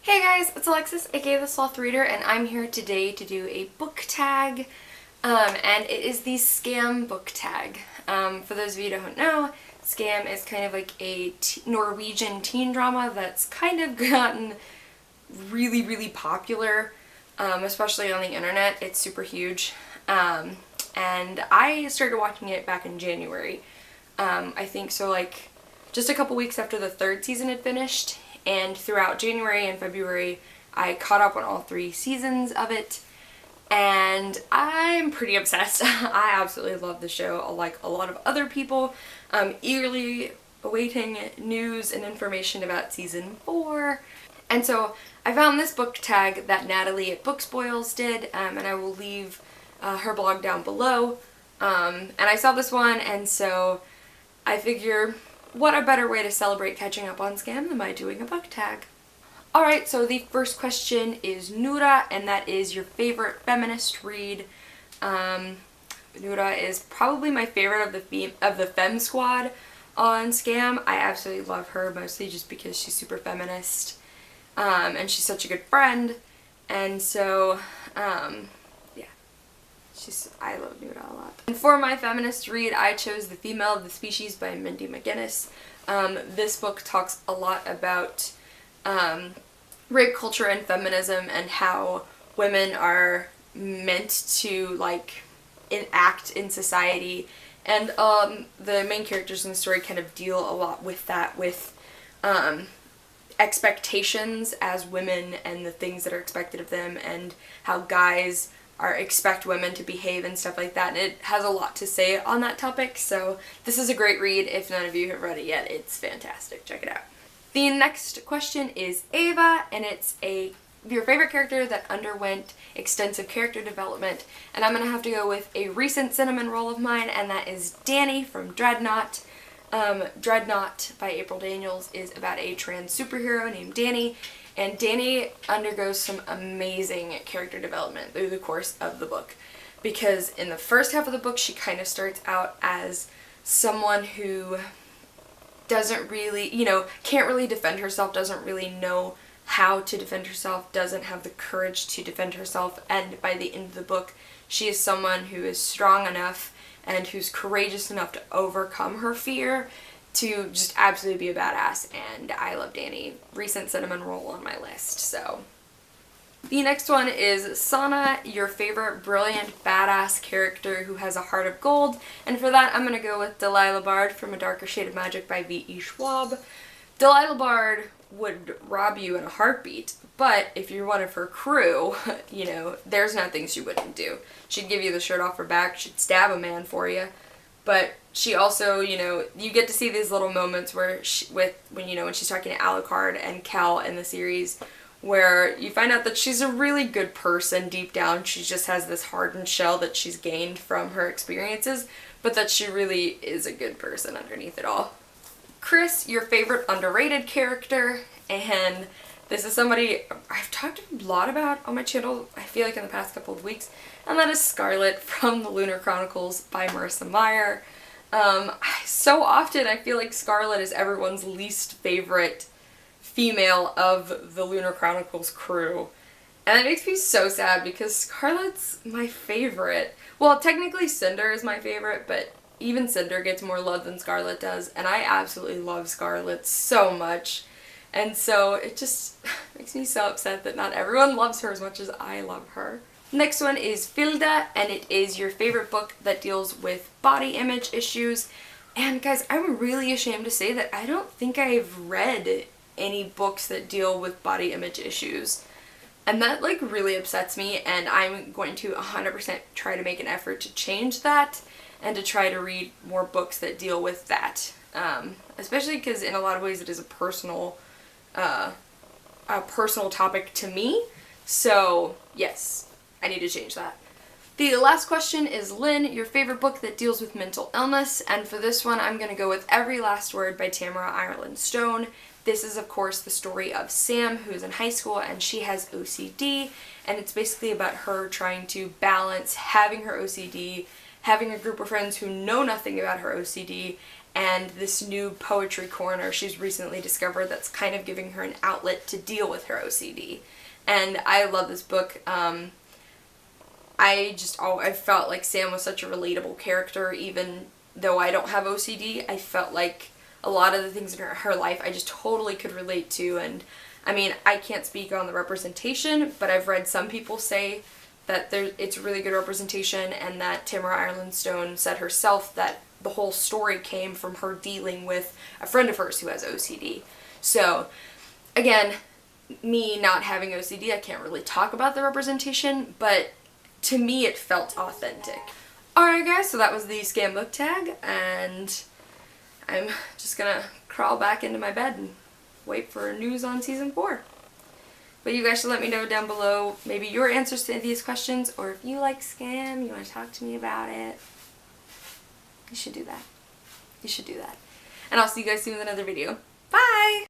Hey guys, it's Alexis, aka The Sloth Reader, and I'm here today to do a book tag, and it is the Skam book tag. For those of you who don't know, Skam is kind of like a Norwegian teen drama that's kind of gotten really popular, especially on the internet. It's super huge, and I started watching it back in January. I think so, like, just a couple weeks after the third season had finished. And throughout January and February, I caught up on all 3 seasons of it, and I'm pretty obsessed. I absolutely love the show, like a lot of other people. Eagerly awaiting news and information about season 4. And so I found this book tag that Natalie at Book Spoils did, and I will leave her blog down below. And I saw this one, and so I figure, what a better way to celebrate catching up on Skam than by doing a book tag. Alright, so the first question is Nura, and that is your favorite feminist read. Nura is probably my favorite of the Fem Squad on Skam. I absolutely love her, mostly just because she's super feminist, and she's such a good friend, and so, I love Nuda a lot. And for my feminist read, I chose The Female of the Species by Mindy McGinnis. This book talks a lot about rape culture and feminism and how women are meant to, like, enact in society. And the main characters in the story kind of deal a lot with that, with expectations as women and the things that are expected of them, and how guys expect women to behave and stuff like that, and it has a lot to say on that topic, so this is a great read. If none of you have read it yet, it's fantastic. Check it out. The next question is Ava, and it's your favorite character that underwent extensive character development, and I'm gonna have to go with a recent cinnamon roll of mine, and that is Danny from Dreadnought. Dreadnought by April Daniels is about a trans superhero named Danny, and Danny undergoes some amazing character development through the course of the book, because in the first half of the book she kind of starts out as someone who doesn't really, can't really defend herself, doesn't really know how to defend herself, doesn't have the courage to defend herself, and by the end of the book she is someone who is strong enough and who's courageous enough to overcome her fear to just absolutely be a badass, and I love Danny. Recent cinnamon roll on my list, so. The next one is Sana, your favorite brilliant badass character who has a heart of gold, and for that I'm gonna go with Delilah Bard from A Darker Shade of Magic by V.E. Schwab. Delilah Bard would rob you in a heartbeat, but if you're one of her crew, there's nothing she wouldn't do. She'd give you the shirt off her back, she'd stab a man for you. But she also, you get to see these little moments where when she's talking to Alucard and Cal in the series, where you find out that she's a really good person deep down. She just has this hardened shell that she's gained from her experiences, but that she really is a good person underneath it all. Chris, your favorite underrated character, and this is somebody I've talked a lot about on my channel, I feel like in the past couple of weeks, and that is Scarlet from The Lunar Chronicles by Marissa Meyer. So often I feel like Scarlet is everyone's least favorite female of the Lunar Chronicles crew, and it makes me so sad because Scarlet's my favorite. Well, technically Cinder is my favorite, but even Cinder gets more love than Scarlet does, and I absolutely love Scarlet so much. And so it just makes me so upset that not everyone loves her as much as I love her. Next one is Filda, and it is your favorite book that deals with body image issues. And guys, I'm really ashamed to say that I don't think I've read any books that deal with body image issues. And that, like, really upsets me, and I'm going to 100% try to make an effort to change that and to try to read more books that deal with that. Especially because in a lot of ways it is a personal topic to me. So yes, I need to change that. The last question is Lynn, your favorite book that deals with mental illness, and for this one I'm going to go with Every Last Word by Tamara Ireland Stone. This is of course the story of Sam, who's in high school and she has OCD, and it's basically about her trying to balance having her OCD, having a group of friends who know nothing about her OCD, and this new poetry corner she's recently discovered that's kind of giving her an outlet to deal with her OCD. And I love this book. I felt like Sam was such a relatable character, even though I don't have OCD. I felt like a lot of the things in her life I just totally could relate to. And I mean, I can't speak on the representation, but I've read some people say that it's really good representation, and that Tamara Ireland Stone said herself that the whole story came from her dealing with a friend of hers who has OCD. So, again, me not having OCD, I can't really talk about the representation, but to me it felt authentic. Alright guys, so that was the Skam book tag, and I'm just gonna crawl back into my bed and wait for news on season 4. But you guys should let me know down below maybe your answers to these questions, or if you like Skam, you want to talk to me about it. You should do that. You should do that. And I'll see you guys soon with another video. Bye!